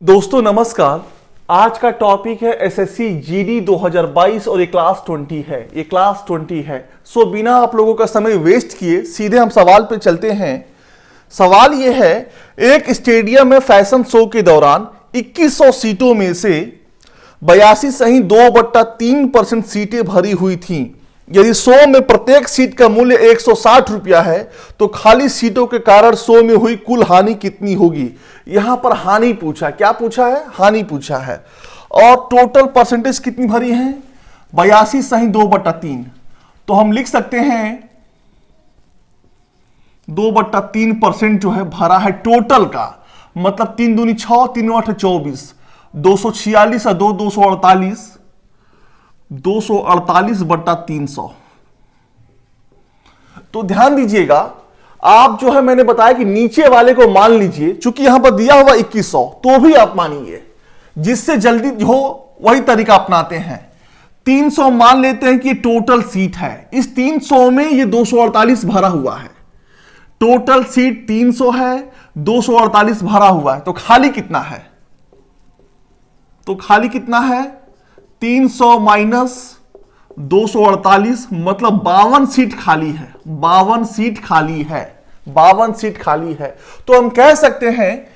दोस्तों नमस्कार। आज का टॉपिक है एसएससी जीडी 2022 और ये क्लास 20 है। सो बिना आप लोगों का समय वेस्ट किए सीधे हम सवाल पे चलते हैं। सवाल ये है, एक स्टेडियम में फैशन शो के दौरान 2100 सीटों में से 82.3% सीटें भरी हुई थीं। यदि 100 में प्रत्येक सीट का मूल्य 160 रुपया है तो खाली सीटों के कारण 100 में हुई कुल हानि कितनी होगी। यहां पर हानि पूछा, क्या पूछा है? हानि पूछा है। और टोटल परसेंटेज कितनी भरी है? 82/2/3। तो हम लिख सकते हैं 2/3% जो है भरा है टोटल का, मतलब 3 दूनी 6, 3 8 24, 246 और 248, 248/300। तो ध्यान दीजिएगा, आप जो है मैंने बताया कि नीचे वाले को मान लीजिए, चूंकि यहां पर दिया हुआ 2100 तो भी आप मानिए, जिससे जल्दी हो वही तरीका अपनाते हैं। 300 मान लेते हैं कि टोटल सीट है। इस 300 में ये 248 भरा हुआ है। टोटल सीट 300 है, 248 भरा हुआ है, तो खाली कितना है? 300 माइनस 248 मतलब 52 सीट खाली है। 52 सीट खाली है। तो हम कह सकते हैं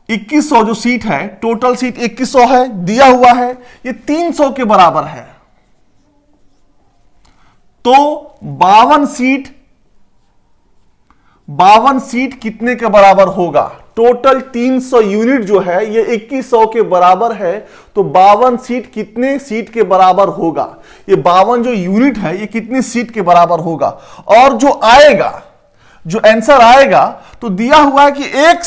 2100 जो सीट है, टोटल सीट 2100 है, दिया हुआ है, ये 300 के बराबर है। तो 52 सीट कितने के बराबर होगा? टोटल 300 यूनिट जो है ये 2100 के बराबर है, तो 52 सीट कितने सीट के बराबर होगा? ये 52 जो यूनिट है ये कितनी सीट के बराबर होगा? और जो आंसर आएगा तो दिया हुआ है कि एक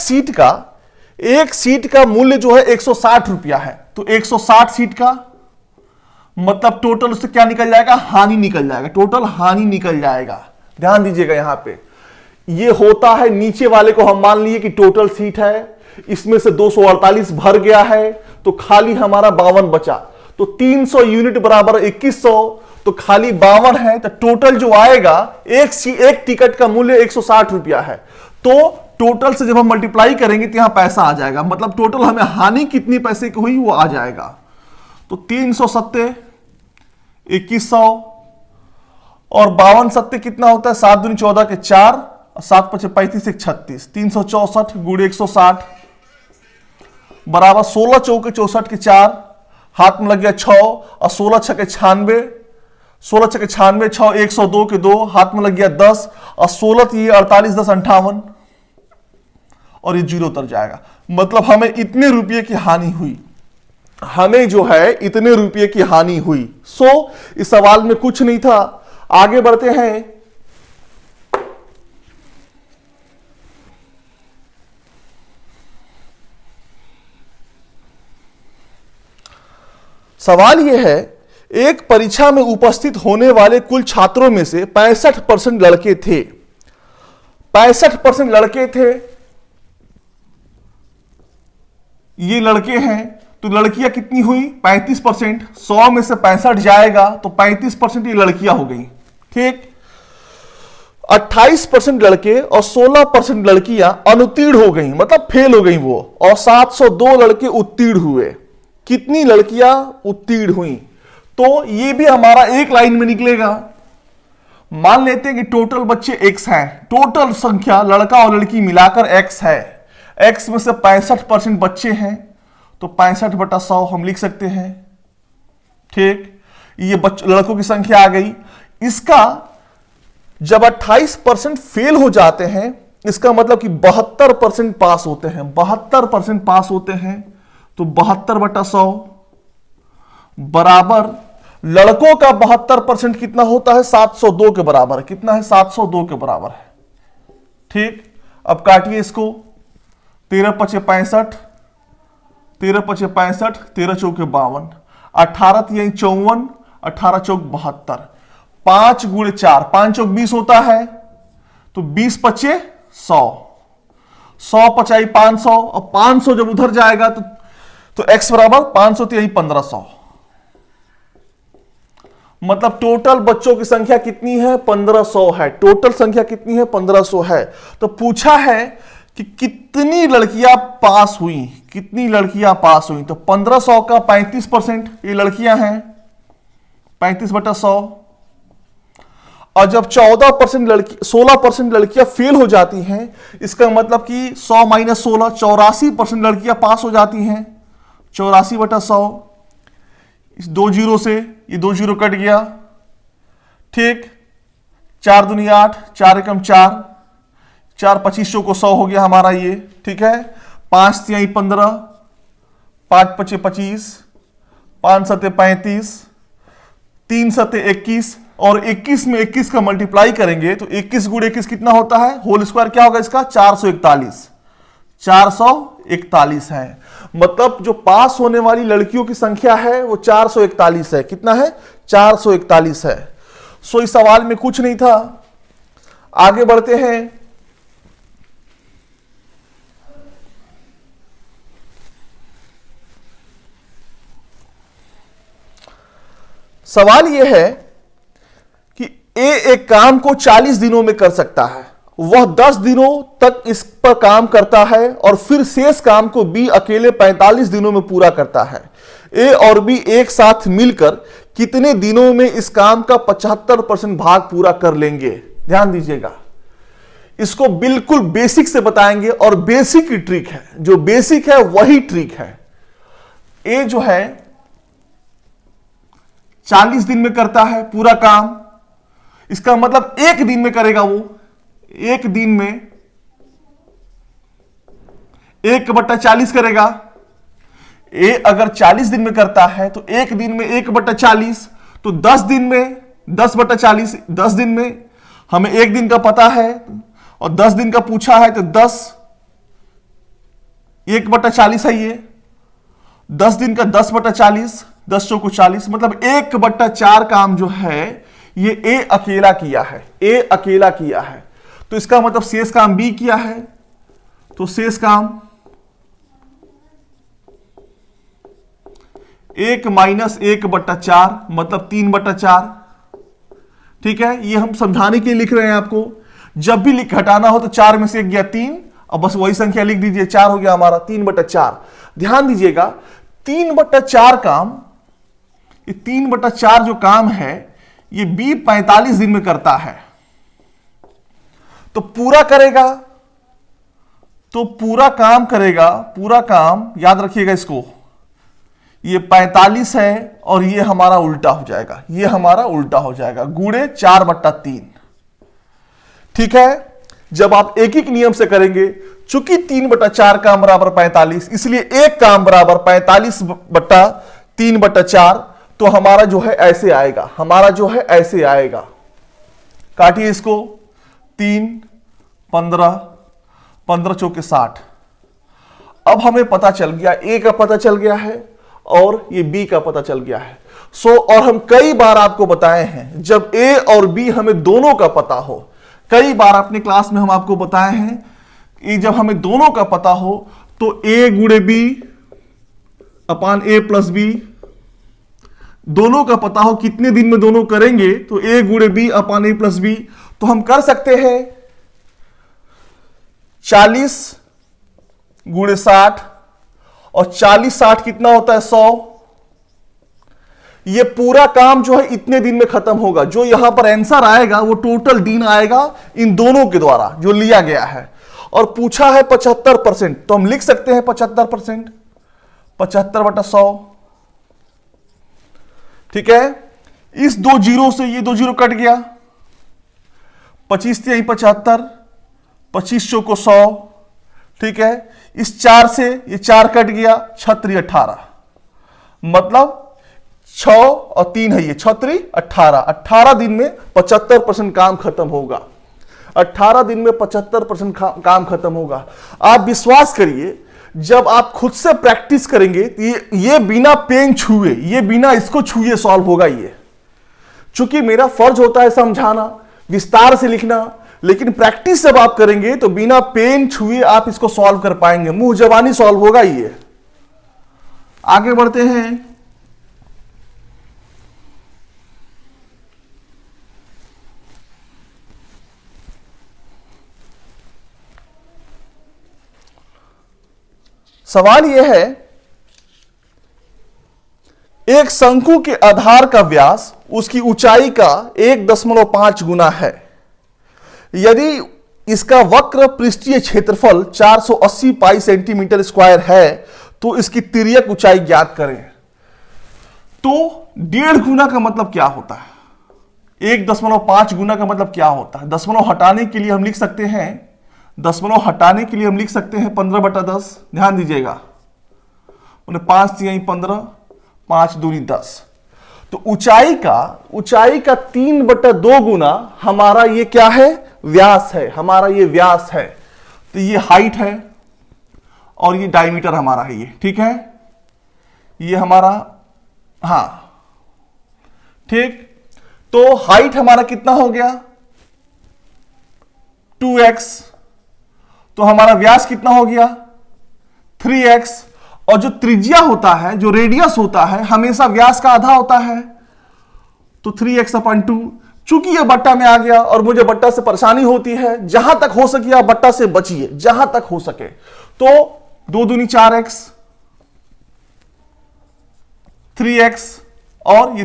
सीट का मूल्य जो है 160 रुपया है। तो 160 सीट का मतलब टोटल उससे क्या निकल जाएगा? हानि निकल जाएगा। टोटल हानि निकल जाएगा। ध्यान दीजिएगा, यहां पे ये होता है, नीचे वाले को हम मान लिए कि टोटल सीट है, इसमें से 248 भर गया है तो खाली हमारा 52 बचा। तो 300 यूनिट बराबर 2100, तो खाली 52 है। तो टोटल जो आएगा, एक टिकट का मूल्य 160 रुपया है, तो टोटल से जब हम मल्टीप्लाई करेंगे तो यहां पैसा आ जाएगा, मतलब टोटल हमें हानि कितनी पैसे की हुई वो आ जाएगा। तो 370 2100 और 52 सत्ते कितना होता है? 7 दूनी 14 के 4, 7 5 35 1 36, 364 गुणे 160 बराबर 16 चौके 64 के 4, हाथ में लग गया 6 और 16 6 96, 16 6 96, 6 102 के 2, हाथ में लग गया 10 और 16 ये 48 10 58 और ये 0 उतर जाएगा। मतलब हमें इतने रुपये की हानि हुई, इतने रुपये की हानि हुई। इस सवाल में कुछ नहीं था। आगे बढ़ते हैं। सवाल यह है, एक परीक्षा में उपस्थित होने वाले कुल छात्रों में से 65% लड़के थे। 65% लड़के थे, ये लड़के हैं, तो लड़कियां कितनी हुई? 35%। 100 में से 65 जाएगा तो 35% ये लड़कियां हो गई। ठीक। 28% लड़के और 16% लड़कियां अनुत्तीर्ण हो गई, मतलब फेल हो गई वो, और 702 लड़के उत्तीर्ण हुए। कितनी लड़कियां उत्तीर्ण हुई? तो ये भी हमारा एक लाइन में निकलेगा। मान लेते हैं कि टोटल बच्चे x हैं, टोटल संख्या लड़का और लड़की मिलाकर x है। x में से 65% बच्चे हैं, तो 65/100 हम लिख सकते हैं। ठीक, ये लड़कों की संख्या आ गई। इसका जब 28% फेल हो जाते हैं, इसका मतलब कि 72% पास होते हैं। 72% पास होते हैं, तो 72/100 बराबर लड़कों का 72% कितना होता है? 702 के बराबर। कितना है? 702 के बराबर है। ठीक, अब काटिए इसको। 13 5 65, 13 5 65, 13 चौके 52, 18 3 54, 18 चौक 72, 5 गुणे 4, 5 चौक 20 होता है, तो 20 5 100, 100 5 500 और 500 जब उधर जाएगा तो x बराबर 500 3 1500। मतलब टोटल बच्चों की संख्या कितनी है? 1500 है। टोटल संख्या कितनी है? 1500 है। तो पूछा है कि कितनी लड़कियां पास हुई, कितनी लड़कियां पास हुई। तो 1500 का 35% ये लड़कियां हैं, 35/100। और जब 14% लड़की 16% लड़कियां फेल हो जाती हैं, इसका मतलब कि 100 - 16 84% लड़कियां पास हो जाती हैं, 84/100। इस 2 जीरो से ये 2 जीरो कट गया, ठीक। 4 दूनी 8, 4 एकम 4, 4 25 को 100 हो गया हमारा ये, ठीक है। 5 तिहाई 15, 5 पचे 25, 5 सते 35, 3 सते 21, और 21 में 21 का मल्टीप्लाई करेंगे तो 21 गुणे 21 कितना होता है, होल स्क्वायर क्या होगा इसका, 441, 441 है। मतलब जो पास होने वाली लड़कियों की संख्या है वो 441 है। कितना है, 441 है। सो इस सवाल में कुछ नहीं था। आगे बढ़ते हैं। सवाल यह है कि ए एक काम को 40 दिनों में कर सकता है, वह 10 दिनों तक इस पर काम करता है और फिर शेष काम को बी अकेले 45 दिनों में पूरा करता है। ए और बी एक साथ मिलकर कितने दिनों में इस काम का 75% भाग पूरा कर लेंगे। ध्यान दीजिएगा, इसको बिल्कुल बेसिक से बताएंगे और बेसिक ही ट्रिक है, जो बेसिक है वही ट्रिक है। ए जो है 40 दिन में करता है पूरा काम, इसका मतलब एक दिन में करेगा वो, एक दिन में 1/40 करेगा। ए अगर 40 दिन में करता है तो एक दिन में 1/40, तो 10 दिन में 10/40, 10 दिन में हमें एक दिन का पता है और 10 दिन का पूछा है तो 10 1/40 है ये, 10 दिन का 10/40, 10 चौको 40, मतलब 1/4 काम जो है ये ए अकेला किया है, ए अकेला किया है। तो इसका मतलब शेष काम बी किया है, तो शेष काम 1 - 1/4 मतलब 3/4, ठीक है। ये हम समझाने के लिए लिख रहे हैं आपको। जब भी घटाना हो तो 4 में से 1 गया 3, अब बस वही संख्या लिख दीजिए, 4 हो गया हमारा, 3/4। ध्यान दीजिएगा 3/4 काम, ये 3/4 जो काम है ये बी 45 दिन में करता है। तो पूरा करेगा, तो पूरा काम करेगा, पूरा काम याद रखिएगा इसको, ये 45 है और ये हमारा उल्टा हो जाएगा, ये हमारा उल्टा हो जाएगा, गुणे 4/3, ठीक है। जब आप एक एक नियम से करेंगे, चूंकि 3/4 काम बराबर 45, इसलिए एक काम बराबर 45/3/4, तो हमारा जो है ऐसे आएगा, हमारा जो है ऐसे आएगा। काटिए इसको, 3 15 15 चौके 60। अब हमें पता चल गया, ए का पता चल गया है और ये बी का पता चल गया है। और हम कई बार आपको बताए हैं, जब ए और बी हमें दोनों का पता हो, कई बार अपने क्लास में हम आपको बताए हैं कि जब हमें दोनों का पता हो तो ए गुणे बी अपान ए प्लस बी, दोनों का पता हो, कितने दिन में दोनों करेंगे तो ए गुणे बी अपान ए प्लस बी, तो हम कर सकते हैं 40 गुणे 60, और 40 60 कितना होता है 100। ये पूरा काम जो है इतने दिन में खत्म होगा। जो यहां पर आंसर आएगा वो टोटल दिन आएगा इन दोनों के द्वारा जो लिया गया है। और पूछा है 75%, तो हम लिख सकते हैं 75%, 75/100, ठीक है। इस 2 जीरो से ये 2 जीरो कट गया, 25 तिहाई 75, 25 चौको 100, ठीक है। इस 4 से ये 4 कट गया, 6 3 18, मतलब 6 और 3 है ये, 6 3 18, 18 दिन में 75% काम खत्म होगा, 18 दिन में 75% काम खत्म होगा। आप विश्वास करिए, जब आप खुद से प्रैक्टिस करेंगे तो ये बिना पेन छुए, ये बिना इसको छुए सॉल्व होगा ये। चूंकि मेरा फर्ज होता है समझाना, विस्तार से लिखना, लेकिन प्रैक्टिस जब आप करेंगे तो बिना पेन छुए आप इसको सॉल्व कर पाएंगे, मुंह जबानी सॉल्व होगा ये। आगे बढ़ते हैं। सवाल यह है, एक शंकु के आधार का व्यास उसकी ऊंचाई का 1.5 गुना है। यदि इसका वक्र पृष्ठीय क्षेत्रफल 480 पाई सेंटीमीटर स्क्वायर है तो इसकी तिर्यक ऊंचाई ज्ञात करें। तो 1.5 गुना का मतलब क्या होता है, 1.5 गुना का मतलब क्या होता है? दशमलव हटाने के लिए हम लिख सकते हैं, 15/10। ध्यान दीजिएगा, 5 तिहाई 15, 5 दूनी 10। तो ऊंचाई का 3/2 गुना हमारा ये क्या है, व्यास है, हमारा ये व्यास है। तो ये हाइट है और ये डायमीटर हमारा है, ये ठीक है, ये हमारा, हां ठीक। तो हाइट हमारा कितना हो गया, 2x। तो हमारा व्यास कितना हो गया, 3x। और जो त्रिज्या होता है, जो रेडियस होता है, हमेशा व्यास का आधा होता है, तो 3x/2। चूंकि ये बट्टा में आ गया और मुझे बट्टा से परेशानी होती है, जहां तक हो सके आप बट्टा से बचिए, जहां तक हो सके। तो 2 दूनी 4x, 3x और ये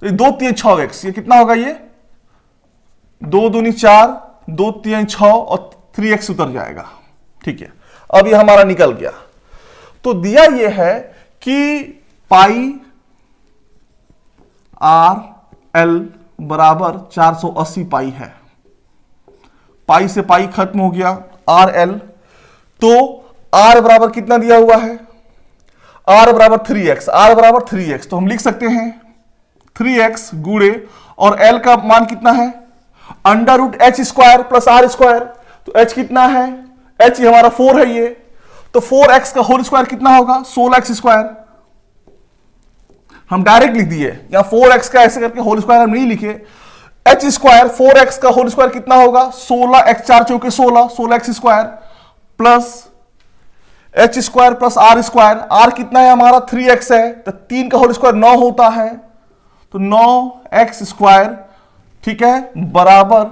2 3 6x, ये कितना होगा, ये 2 दूनी 4, 2 3 6 और 3x उतर जाएगा, ठीक है। अब ये हमारा निकल गया। तो दिया ये है कि पाई RL बराबर 480 पाई है। पाई से पाई खत्म हो गया, RL। तो R बराबर कितना दिया हुआ है, R बराबर 3x, R बराबर 3x। तो हम लिख सकते हैं 3x गुणे, और L का मान कितना है, √h² प्लस R²। तो h कितना है, h हमारा 4 है ये, तो 4x का होल स्क्वायर कितना होगा, 16x²। हम डायरेक्ट लिख दिए, या 4x का ऐसे करके होल स्क्वायर हम नहीं लिखे, h²। 4x का होल स्क्वायर कितना होगा, 16x 4 चौके 16, 16x² plus h² plus R²। R कितना है हमारा, 3x है, तो 3 का होल स्क्वायर 9 होता है, तो 9x², ठीक है, बराबर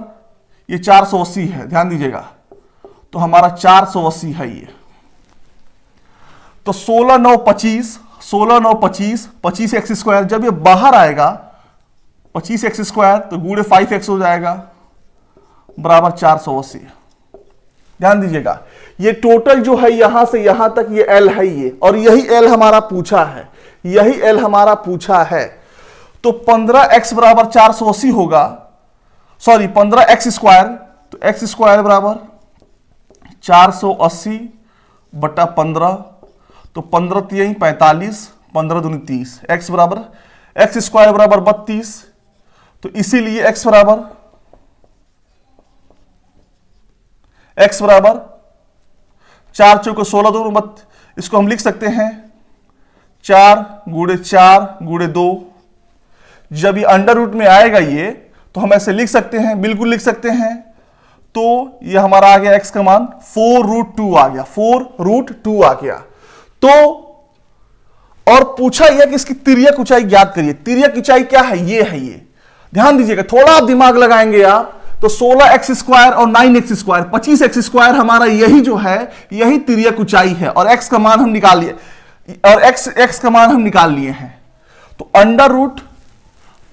ये 480 है। ध्यान दीजिएगा, तो हमारा 480 है ये। तो 16 9 25, 16 9 25, 25x²। जब ये बाहर आएगा 25x² तो गुणे 5x हो जाएगा, बराबर 480। ध्यान दीजिएगा, ये टोटल जो है यहां से यहां तक ये L है ये, और यही L हमारा पूछा है, यही L हमारा पूछा है। तो 15x बराबर 480 होगा, सॉरी 15x²। तो x² बराबर 480/15, तो 15 तिहाई 45, 15 दूनी 30। x बराबर x² बराबर 32। तो इसीलिए x बराबर 4 चौके 16 2 32। इसको हम लिख सकते हैं 4 गुणे 4 गुणे 2। जब ये अंडर रूट में आएगा ये, तो हम ऐसे लिख सकते हैं, बिल्कुल लिख सकते हैं। तो ये हमारा आ गया x का मान 4√2 आ गया, 4√2 आ गया। तो और पूछा यह कि इसकी तिर्यक ऊंचाई ज्ञात करिए। तिर्यक ऊंचाई क्या है, ये है ये। ध्यान दीजिएगा, थोड़ा आप दिमाग लगाएंगे आप, तो 16x² और 9x², 25x² हमारा यही जो है, यही तिर्यक ऊंचाई है। और x का मान हम निकाल लिए, और x का मान हम निकाल लिए हैं। तो under root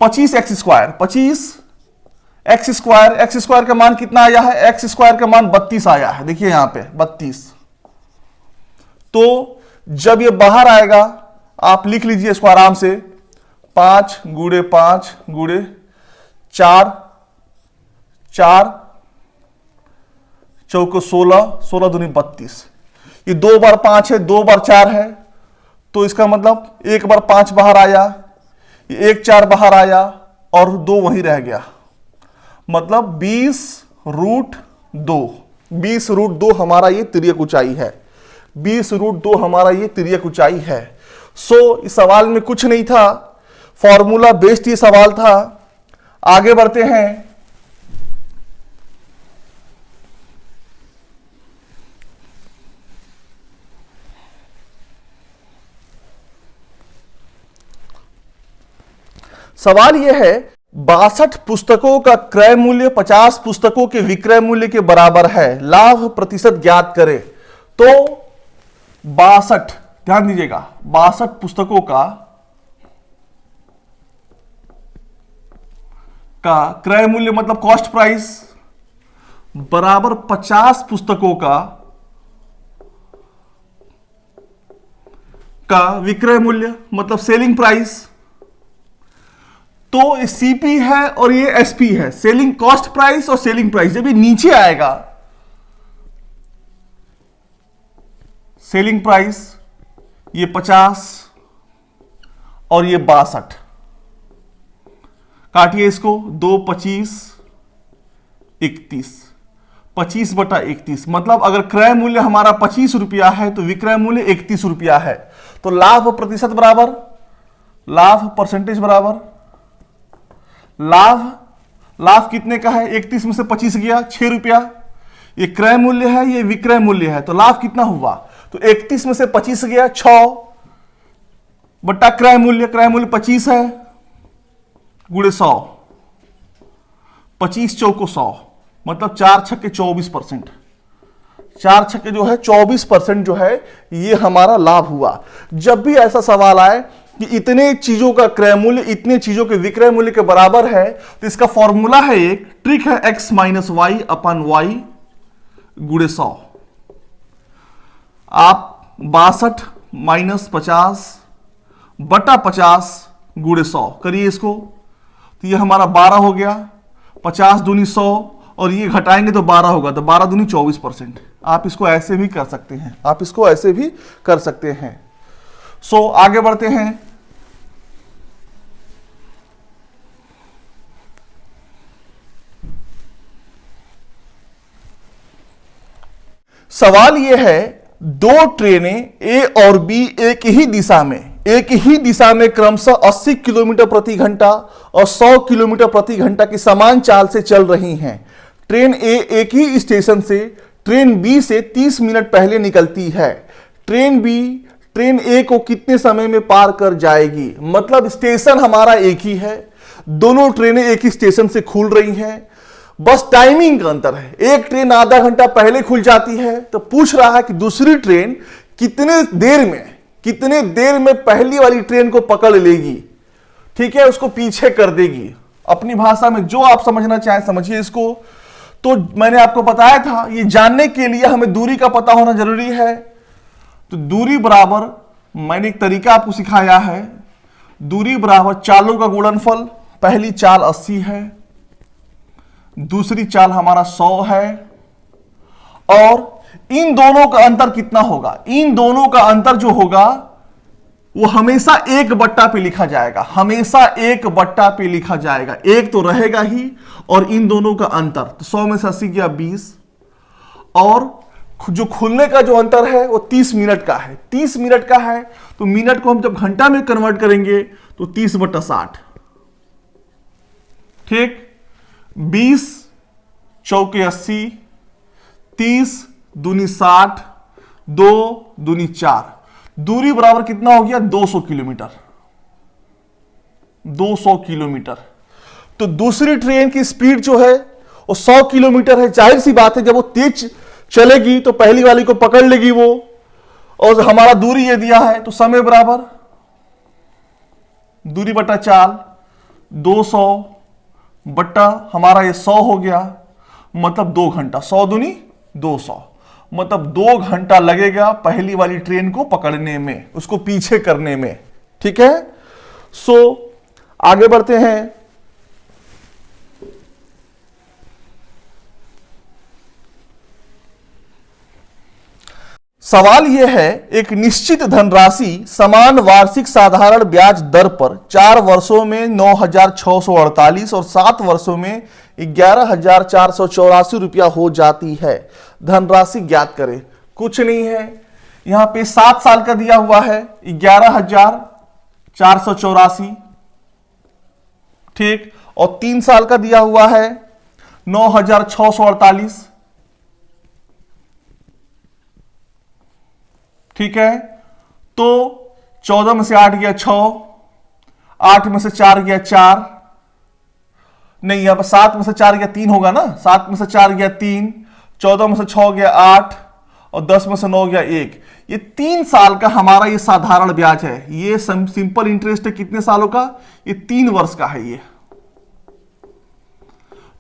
25x², 25x², x² का मान कितना आया है, x² का मान 32 आया है। देखिए यहां पे 32। तो जब ये बाहर आएगा, आप लिख लीजिए इसको आराम से, 5 गुणे 5 गुणे 4, 4 चौको 16, 16 दूनी 32। ये 2 बार 5 है, 2 बार 4 है, तो इसका मतलब 1 बार 5 बाहर आया, ये 1 4 बाहर आया और 2 वहीं रह गया, मतलब 20√2। 20√2 हमारा ये तिर्यक ऊंचाई है, 20√2 हमारा ये तिर्यक ऊंचाई है। सो इस सवाल में कुछ नहीं था, फॉर्मूला बेस्ड ये सवाल था। आगे बढ़ते हैं। सवाल यह है, 62 पुस्तकों का क्रय मूल्य 50 पुस्तकों के विक्रय मूल्य के बराबर है, लाभ प्रतिशत ज्ञात करें। तो 62, ध्यान दीजिएगा, 62 पुस्तकों का क्रय मूल्य मतलब कॉस्ट प्राइस बराबर 50 पुस्तकों का विक्रय मूल्य मतलब सेलिंग प्राइस। तो ये सीपी है और ये एसपी है, सेलिंग कॉस्ट प्राइस और सेलिंग प्राइस। जब ये नीचे आएगा, सेलिंग प्राइस ये 50 और ये 62, काटिए इसको, 2 25 31, 25/31 मतलब अगर क्रय मूल्य हमारा 25 रुपया है तो विक्रय मूल्य 31 रुपया है। तो लाभ प्रतिशत बराबर, लाभ परसेंटेज बराबर लाभ कितने का है, 31 में से 25 गया 6 रुपया। ये क्रय मूल्य है, ये विक्रय मूल्य है, तो लाभ कितना हुआ, तो 31 में से 25 गया 6 बट्टा क्रय मूल्य 25 है गुणे 100, 25 चौको 100 मतलब 4 छक्के 24%। 4 छक्के जो है 24% जो है ये हमारा लाभ हुआ। जब भी ऐसा सवाल आए कि इतने चीजों का क्रय मूल्य इतने चीजों के विक्रय मूल्य के बराबर है, तो इसका फॉर्मूला है, एक ट्रिक है, x माइनस वाई अपन वाई गुणे 100। आप 62 माइनस 50 बटा 50 गुणे 100 करिए इसको, तो ये हमारा 12 हो गया, 50 दूनी 100 और ये घटाएंगे तो 12 होगा, तो 12 दूनी 24%। आप इसको ऐसे भी कर सकते हैं, आप इसको ऐसे भी कर सकते हैं। सो आगे बढ़ते हैं। सवाल यह है, दो ट्रेनें ए और बी एक ही दिशा में क्रमशः 80 किलोमीटर प्रति घंटा और 100 किलोमीटर प्रति घंटा की समान चाल से चल रही हैं। ट्रेन ए एक ही स्टेशन से ट्रेन बी से 30 मिनट पहले निकलती है। ट्रेन ए को कितने समय में पार कर जाएगी। मतलब स्टेशन हमारा एक ही है, दोनों ट्रेनें एक ही स्टेशन से खुल रही हैं, बस टाइमिंग का अंतर है। एक ट्रेन आधा घंटा पहले खुल जाती है, तो पूछ रहा है कि दूसरी ट्रेन कितने देर में पहली वाली ट्रेन को पकड़ लेगी। ठीक है, उसको पीछे कर देगी। अपनी भाषा में जो आप समझना चाहें समझिए इसको। तो मैंने आपको बताया था, ये जानने के लिए हमें दूरी का पता होना जरूरी है। तो दूरी बराबर, मैंने एक तरीका आपको सिखाया है, दूरी बराबर चालों का गुणनफल। पहली चाल 80 है, दूसरी चाल हमारा 100 है, और इन दोनों का अंतर कितना होगा। इन दोनों का अंतर जो होगा वो हमेशा 1/, पे लिखा जाएगा, हमेशा 1/, पे लिखा जाएगा। एक तो रहेगा ही, और इन दोनों का अंतर, तो 100 में से 80 गया 20, और जो खुलने का जो अंतर है वो 30 मिनट का है। 30 मिनट का है, तो मिनट को हम जब घंटा में कन्वर्ट करेंगे तो 30/60। ठीक, 20 चौके 80, 30 दूनी 60, 2 दूनी 4, दूरी बराबर कितना हो गया 200 किलोमीटर। 200 किलोमीटर। तो दूसरी ट्रेन की स्पीड जो है वो 100 किलोमीटर है। जाहिर सी बात है, जब वो तेज चलेगी तो पहली वाली को पकड़ लेगी वो, और हमारा दूरी ये दिया है, तो समय बराबर दूरी बटा चाल 200 बट्टा हमारा ये 100 हो गया, मतलब 2 घंटा। 100 दूनी 200, मतलब 2 घंटा लगेगा पहली वाली ट्रेन को पकड़ने में, उसको पीछे करने में। ठीक है, सो आगे बढ़ते हैं। सवाल यह है, एक निश्चित धनराशि समान वार्षिक साधारण ब्याज दर पर 4 वर्षों में 9,648 और 7 वर्षों में 11,484 रुपया हो जाती है। धनराशि ज्ञात करें। कुछ नहीं है, यहां पे 7 साल का दिया हुआ है 11,484, ठीक, और 3 साल का दिया हुआ है 9,648। ठीक है, तो 14 में से 8 गया 6, 8 में से 4 गया 4, नहीं यहां पर 7 में से 4 गया 3 होगा ना, 7 में से 4 गया 3, 14 में से 6 गया 8, और 10 में से 9 गया 1। ये 3 साल का हमारा ये साधारण ब्याज है। ये सिंपल इंटरेस्ट है कितने सालों का? ये 3 वर्ष का है ये।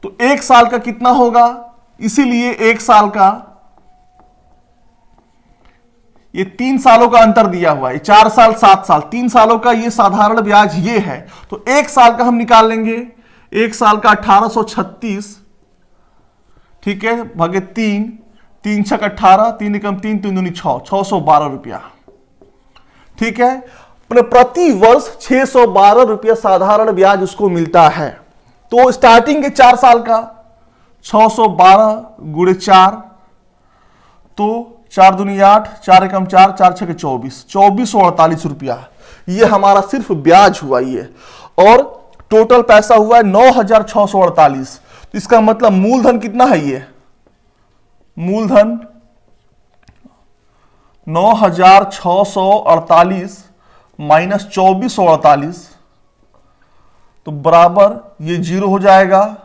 तो 1 साल का कितना होगा? इसीलिए 1 साल का, ये 3 सालों का अंतर दिया हुआ है, 4 साल 7 साल, 3 सालों का ये साधारण ब्याज ये है। तो 1 साल का हम निकाल लेंगे। 1 साल का 1836, ठीक है, भागे 3, 3 छक 18, 3 एकम 3, 3 दूनी 6, 612 रुपया, ठीक है। प्रति वर्ष 612 रुपया साधारण ब्याज उसको मिलता है। तो स्टार्टिंग के 4 साल का 612 गुणे 4, तो 4 दूनी 8, 4 एकम 4, 4 छके 24, 2448 रुपया ये हमारा सिर्फ ब्याज हुआ ये। और टोटल पैसा हुआ है 9648। तो इसका मतलब मूलधन कितना है? ये मूलधन 9648 माइनस 2448, तो बराबर ये 0 हो जाएगा।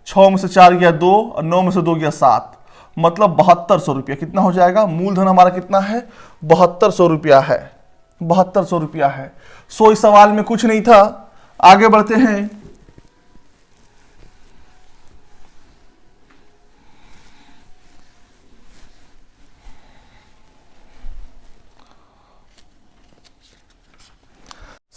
6 में से 4 गया 2 और 9 में से 2 गया 7, मतलब 7200 रुपया। कितना हो जाएगा? मूलधन हमारा कितना है? 7200 रुपया है। 7200 रुपया है। सो इस सवाल में कुछ नहीं था। आगे बढ़ते हैं।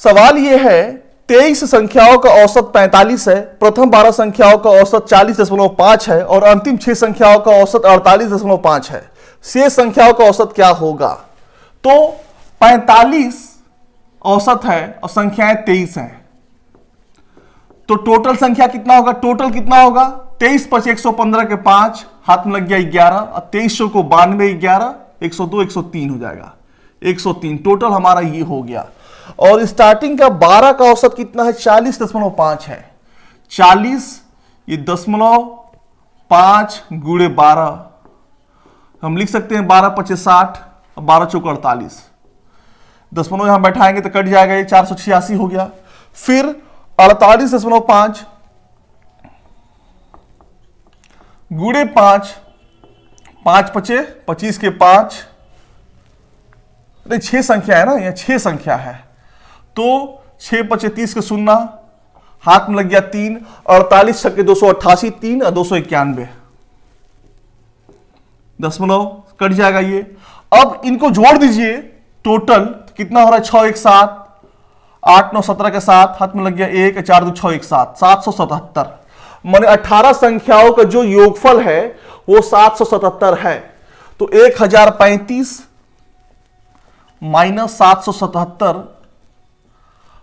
सवाल यह है 23 संख्याओं का औसत 45 है, प्रथम 12 संख्याओं का औसत 40.5 है और अंतिम 6 संख्याओं का औसत 48.5 है। शेष संख्याओं का औसत क्या होगा? तो 45 औसत है और संख्याएं 23 हैं, तो टोटल संख्या कितना होगा? टोटल कितना होगा? 23 + 115 के 5, हाथ में लग गया 11 और 2300 को 92, 11, 102, 103 हो जाएगा। 103 टोटल हमारा ये हो गया। और स्टार्टिंग का 12 का औसत कितना है? 40.5 है। 40 ये 0.5 गुणे 12, हम लिख सकते हैं 12 × 5 = 60, 12 × 4 = 48। दशमलव यहां बैठाएंगे तो कट जाएगा, ये 486 हो गया। फिर 48.5 गुणे 5, 5 × 5 = 25 के 5, नहीं 6 संख्या है ना, यह 6 संख्या है, तो 6 × 5 = 30 के 0, हाथ में लग गया 3, 48 × 288, 3 और 291, दशमलव कट जाएगा ये। अब इनको जोड़ दीजिए, टोटल कितना हो रहा है? 6 × 1 = 7, 8 × 9 = 17 के 7, हाथ में लग गया 1, 4 × 2 = 6 × 1 = 7, 777। माने 18 संख्याओं का जो योगफल है वो 777 है। तो 1035 माइनस 777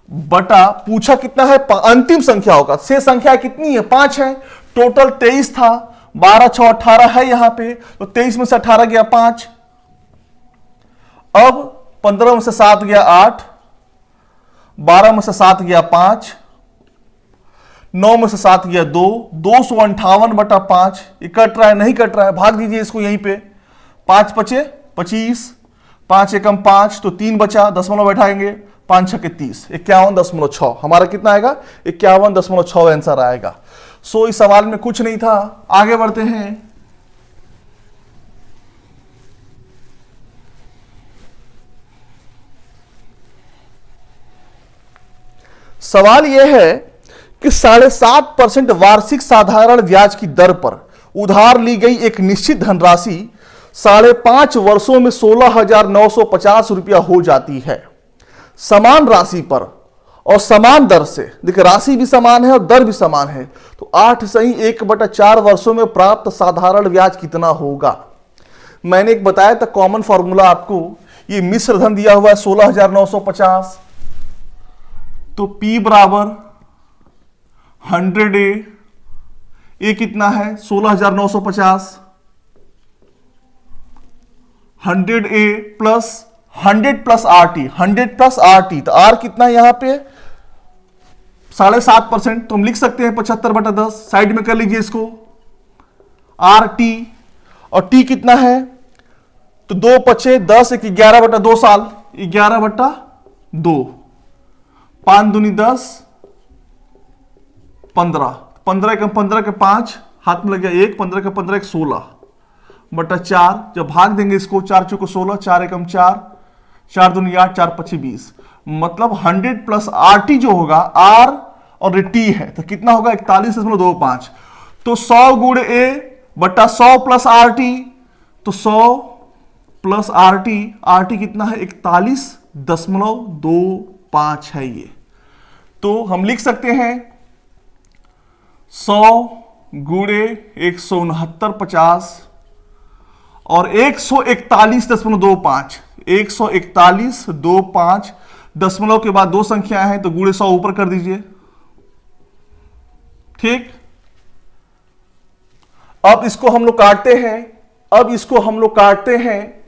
बटा, पूछा कितना है? अंतिम संख्याओं का। शेष संख्या कितनी है? 5 है। टोटल 23 था, 12 × 6 = 18 है यहां पे, तो 23 में से 18 गया 5, अब 15 में से 7 गया 8, 12 में से 7 गया 5, 9 में से 7 गया 2, 258 बटा 5। ये कट रहा है? नहीं कट रहा है, भाग दीजिए इसको यहीं पे। 5 × 5 = 25, 5 एकम 5, तो 3 बचा, दशमलव बैठाएंगे, 5 × 6 = 30, 51.6 हमारा कितना आएगा? 51.6 आंसर आएगा। सो इस सवाल में कुछ नहीं था। आगे बढ़ते हैं। सवाल यह है कि 7.5% वार्षिक साधारण ब्याज की दर पर उधार ली गई एक निश्चित धनराशि 5.5 वर्षों में 16,950 रुपया हो जाती है। समान राशि पर और समान दर से, देखिए राशि भी समान है और दर भी समान है, तो 8 सही 1/4 वर्षों में प्राप्त साधारण ब्याज कितना होगा? मैंने एक बताया था कॉमन फॉर्मूला आपको, ये मिश्र धन दिया हुआ है 16,950, तो P बराबर 100A, ये कितना है? 16,950, 100A प्लस 100 + RT, 100 + RT, तो R कितना है यहां पे? 7.5%, तो हम लिख सकते हैं 75/10, साइड में कर लीजिए इसको, RT, और T कितना है? तो 2 × 5 = 10, 11/2 साल, 11/2, 5 दूनी 10, 15, 15 एकम 15 के 5, हाथ में लग गया 1, 15 के 15 एक 16, बटा 4, जब भाग देंगे इसको 4 चौको 16, 4 एकम 4, 4 दूनी 8, 4 पच्ची 20, मतलब 100 प्लस RT जो होगा, R और T है तो कितना होगा 41.25। तो 100 गुण A बटा 100 प्लस RT, तो 100 प्लस RT कितना है 41.25 है ये। तो हम लिख सकते हैं 100 गुणे 169.50 और 141.25, 141.25 दशमलव के बाद 2 संख्याएं हैं तो गुणे 100 ऊपर कर दीजिए। ठीक, अब इसको हम लोग काटते हैं,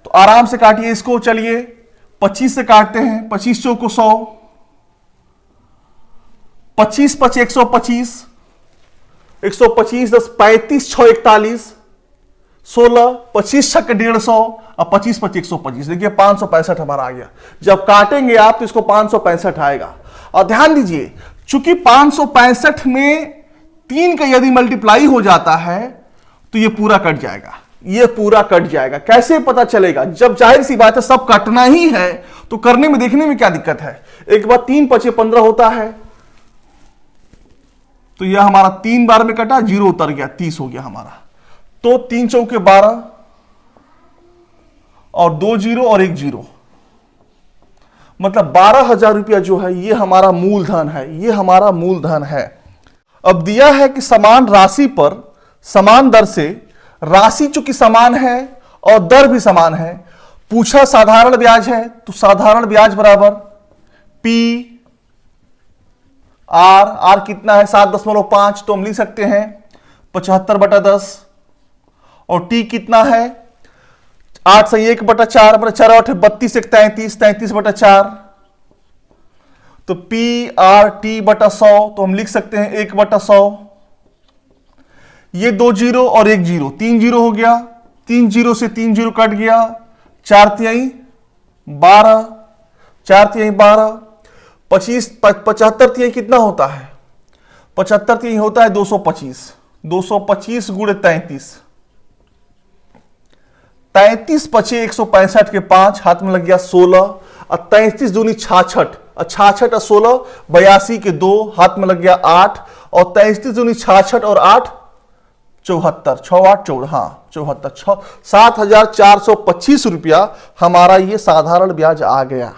तो आराम से काटिए इसको। चलिए 25 से काटते हैं, 25 चौको 100, 25 पच 125, 125 10 35 6 41, 16 25 छक 150 और 25 पच 125। देखिए 565 हमारा आ गया। जब काटेंगे आप तो इसको 565 आएगा। और ध्यान दीजिए, चूंकि 565 में 3 का यदि मल्टीप्लाई हो जाता है तो ये पूरा कट जाएगा। कैसे पता चलेगा? जब जाहिर सी बात है सब काटना ही है तो करने में देखने में क्या दिक्कत है। एक बार 3 पचे 15 होता है, तो यह हमारा 3 बार में कटा, 0 उतर गया, 30 हो गया हमारा। तो 3 चौके 12 और 2 0 और 1 0, मतलब 12,000 रुपया जो है ये हमारा मूलधन है। अब दिया है कि समान राशि पर समान दर से, राशि चूंकि समान है और दर भी समान है, पूछा साधारण ब्याज है, तो साधारण ब्याज बराबर P R कितना है 7.5, तो हम लिख सकते हैं 75/10। और T कितना है 8 से 1/4 बटा 4 8 32 1 33 33/4, तो PRT बटा 100, तो हम लिख सकते हैं 1/100। ये 2 0 और 1 0, 3 0 हो गया, 3 0 से 3 0 कट गया, 4 तिहाई 12, 4 तिहाई 12, 25 75 तिहाई कितना होता है 75 तिहाई होता है 225, 225 गुणे 33, 33 पचे 165 के 5, हाथ में लग गया 16, और 33 दूनी 66, 66 और 16 82 के 2, हाथ में लग गया 8, और 33 दूनी 66 और 8 74, 6 8 14, हाँ 74, 7,425 रुपया हमारा ये साधारण ब्याज आ गया।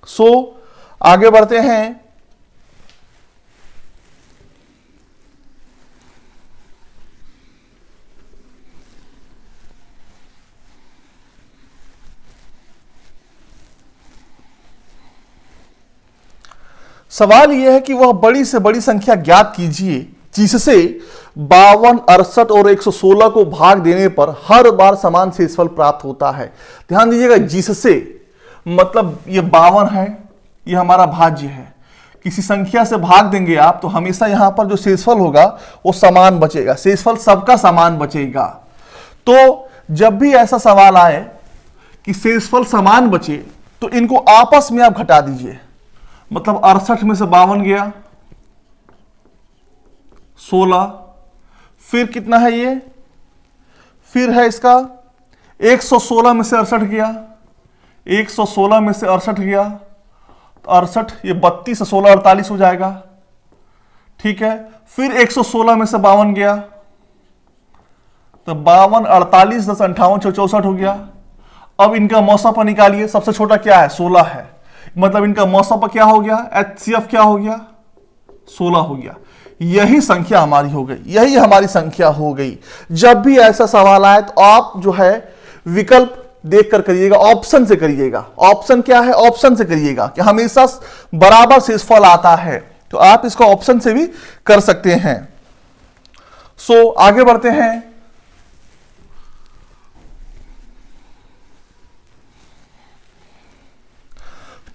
सो आगे बढ़ते हैं। सवाल यह है कि वह बड़ी से बड़ी संख्या ज्ञात कीजिए जिससे 52, 68 और 116 को भाग देने पर हर बार समान शेषफल प्राप्त होता है। ध्यान दीजिएगा, जिससे मतलब ये 52 है, ये हमारा भाज्य है। किसी संख्या से भाग देंगे आप तो हमेशा यहां पर जो शेषफल होगा वो समान बचेगा, शेषफल सबका समान बचेगा। तो जब भी ऐसा सवाल आए कि शेषफल समान बचे तो इनको आपस में आप घटा दीजिए। मतलब 68 में से 52 गया, 16, फिर कितना है ये, फिर है इसका 116 में से 68 गया, 116 में से 68 गया, तो 68 ये 32 से 16 48 हो जाएगा। ठीक है, फिर 116 में से 52 गया, तो 52 48 10 58 64 हो गया। अब इनका मौसापा निकालिए, सबसे छोटा क्या है 16 है, मतलब इनका मौसापा क्या हो गया, HCF क्या हो गया 16 हो गया। यही संख्या हमारी हो गई, यही हमारी संख्या हो गई। जब भी ऐसा सवाल आए तो आप जो है विकल्प देखकर करिएगा, ऑप्शन से करिएगा। ऑप्शन क्या है, ऑप्शन से करिएगा कि हमेशा बराबर शेषफल आता है, तो आप इसको ऑप्शन से भी कर सकते हैं। सो आगे बढ़ते हैं।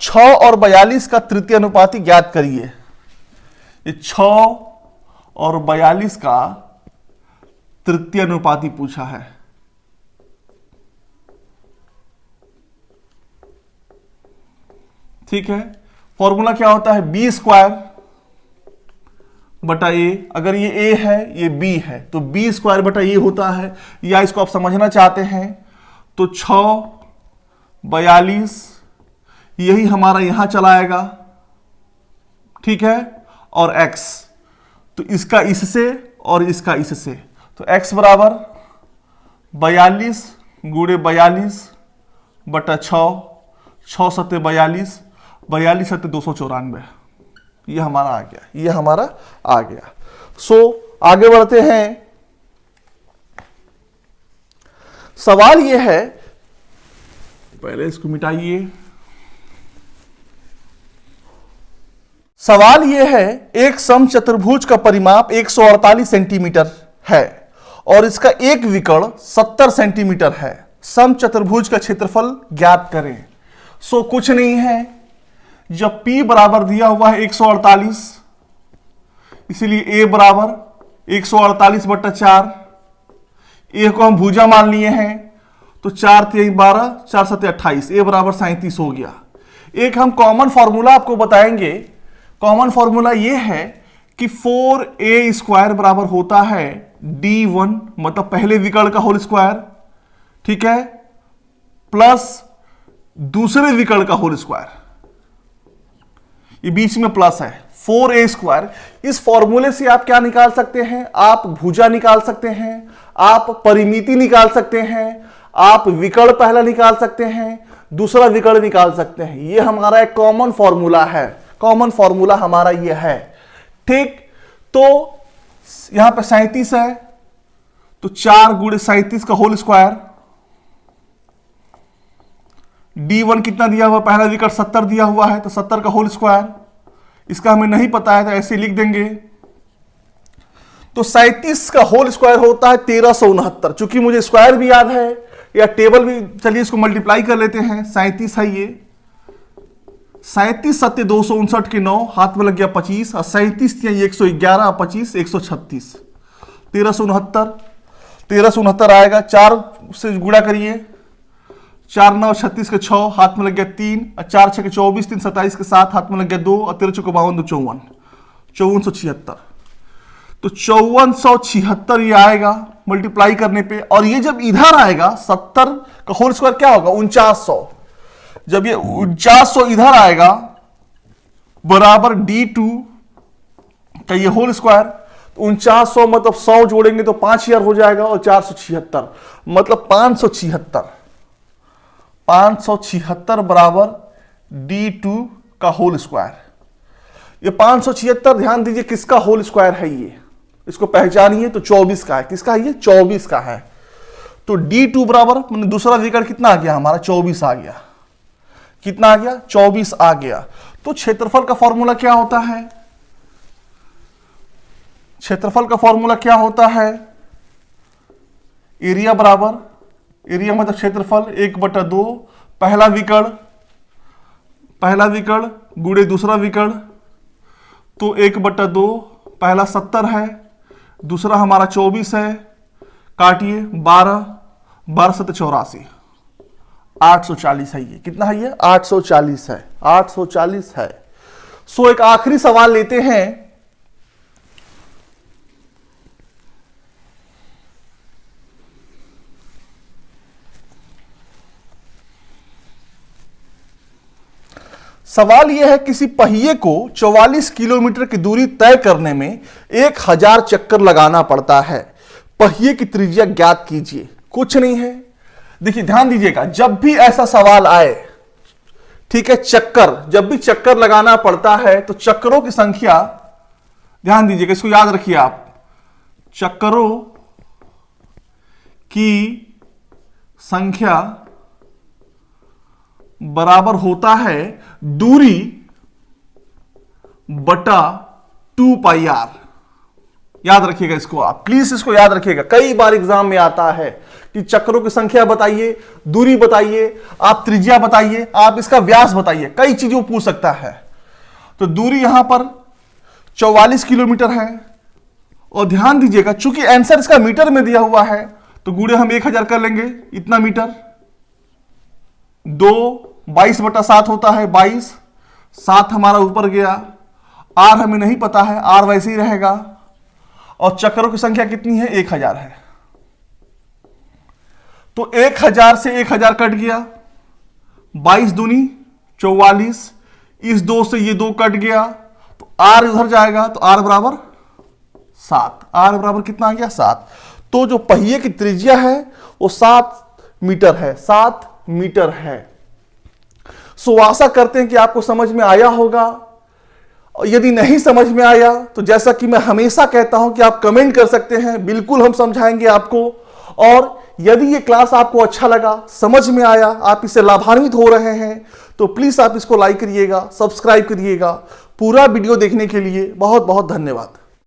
छह और 42 का तृतीय अनुपाती ज्ञात करिए। ये 6 और 42 का तृतीय अनुपाती पूछा है। ठीक है, फॉर्मूला क्या होता है, बी स्क्वायर बटा ए, अगर ये ए है ये बी है तो बी स्क्वायर बटा ए होता है, या इसको आप समझना चाहते हैं तो 6 42 यही हमारा यहां चला आएगा, ठीक है, और x, तो इसका इससे और इसका इससे, तो x बराबर 42 गुणे 42 बटा 6, 6 सत्ते 42, 42 सत्ते 294, ये हमारा आ गया, ये हमारा आ गया। सो आगे बढ़ते हैं। सवाल ये है, पहले इसको मिटाइए। सवाल यह है, एक समचतुर्भुज का परिमाप 148 सेंटीमीटर है और इसका एक विकर्ण 70 सेंटीमीटर है। समचतुर्भुज का क्षेत्रफल ज्ञात करें। सो कुछ नहीं है, जब P बराबर दिया हुआ है 148, इसलिए A बराबर 148 बट्टा 4, A को हम भुजा मान लिए हैं तो 4 3 12, 4 7 28, A बराबर 37 हो गया। एक हम कॉमन फॉर्मूला आपको बताएंगे। कॉमन फॉर्मूला ये है कि 4a स्क्वायर बराबर होता है d1, मतलब पहले विकर्ण का होल स्क्वायर, ठीक है, प्लस दूसरे विकर्ण का होल स्क्वायर, ये बीच में प्लस है 4a स्क्वायर। इस फॉर्मूले से आप क्या निकाल सकते हैं? आप भुजा निकाल सकते हैं, आप परिमिति निकाल सकते हैं, आप विकर्ण पहला निकाल सकते हैं, दूसरा विकर्ण निकाल सकते हैं। ये हमारा एक कॉमन फॉर्मूला है, कॉमन फॉर्मूला हमारा ये है, ठीक। तो यहां पे 37 है तो 4 गुणे 37 का होल स्क्वायर, d1 कितना दिया हुआ, पहला विकर्ण 70 दिया हुआ है तो 70 का होल स्क्वायर, इसका हमें नहीं पता है तो ऐसे लिख देंगे। तो 37 का होल स्क्वायर होता है 1369। चूंकि मुझे स्क्वायर भी याद है या टेबल भी, चलिए इसको मल्टीप्लाई कर लेते हैं। 37 है ये, 37 सत्ते 259 के 9, हाथ में लग गया 25, और 37 111, 25 136, 1369 आएगा। 4 से गुणा करिए, 4 9 36 के 6, हाथ में लग गया 3, और 4 6 के 24, 3 27 के 7, हाथ में लग गया 2, और 13 6 52 2 54, 5476। तो 5476 ये आएगा मल्टीप्लाई करने पे। और ये जब इधर आएगा 70 का होल स्क्वायर क्या होगा, 4900। जब ये 4900 इधर आएगा बराबर d2 का ये होल स्क्वायर, तो 4900 मतलब 100 जोड़ेंगे तो 5000 हो जाएगा, और 476 मतलब 576 बराबर d2 का होल स्क्वायर। ये 576 ध्यान दीजिए किसका होल स्क्वायर है, ये इसको पहचानिए। तो 24 का है, किसका है ये, 24 का है। तो d2 बराबर, मैंने दूसरा विकर्ण कितना आ गया हमारा, 24 आ गया। कितना आ गया, 24 आ गया। तो क्षेत्रफल का फॉर्मूला क्या होता है, क्षेत्रफल का फॉर्मूला क्या होता है, एरिया बराबर, एरिया मतलब क्षेत्रफल 1/2, पहला विकर्ण गुणे दूसरा विकर्ण, तो 1/2, पहला 70 है, दूसरा हमारा 24 है, काटिए 12 12 7 84, 840 है। ये कितना है, ये 840 है, 840 है। सो एक आखिरी सवाल लेते हैं। सवाल यह है, किसी पहिए को 44 किलोमीटर की दूरी तय करने में 1000 चक्कर लगाना पड़ता है। पहिए की त्रिज्या ज्ञात कीजिए। कुछ नहीं है, देखिए ध्यान दीजिएगा, जब भी ऐसा सवाल आए, ठीक है, चक्कर, जब भी चक्कर लगाना पड़ता है तो चक्करों की संख्या, ध्यान दीजिएगा, इसको याद रखिए आप, चक्करों की संख्या बराबर होता है दूरी बटा 2πr। याद रखिएगा इसको, आप प्लीज इसको याद रखिएगा, कई बार एग्जाम में आता है कि चक्करों की संख्या बताइए, दूरी बताइए, आप त्रिज्या बताइए, आप इसका व्यास बताइए, कई चीजों पूछ सकता है। तो दूरी यहां पर 44 किलोमीटर है, और ध्यान दीजिएगा चूंकि आंसर इसका मीटर में दिया हुआ है तो गुणे हम 1000 कर लेंगे, इतना मीटर, 22/7 होता है, 22, 7 हमारा ऊपर गया, आर हमें नहीं पता है, आर वैसे ही रहेगा। और चक्रों की संख्या कितनी है? 1000 है। तो 1000 से 1000 कट गया, 22 दूनी 44, इस 2 से ये 2 कट गया, तो आर उधर जाएगा, तो आर बराबर 7। आर बराबर कितना आ गया? 7। तो जो पहिए की त्रिज्या है वो 7 मीटर है, 7 मीटर है। सो आशा करते हैं कि आपको समझ में आया होगा। यदि नहीं समझ में आया तो जैसा कि मैं हमेशा कहता हूं कि आप कमेंट कर सकते हैं, बिल्कुल हम समझाएंगे आपको। और यदि ये क्लास आपको अच्छा लगा, समझ में आया, आप इससे लाभान्वित हो रहे हैं, तो प्लीज आप इसको लाइक करिएगा, सब्सक्राइब करिएगा। पूरा वीडियो देखने के लिए बहुत बहुत धन्यवाद।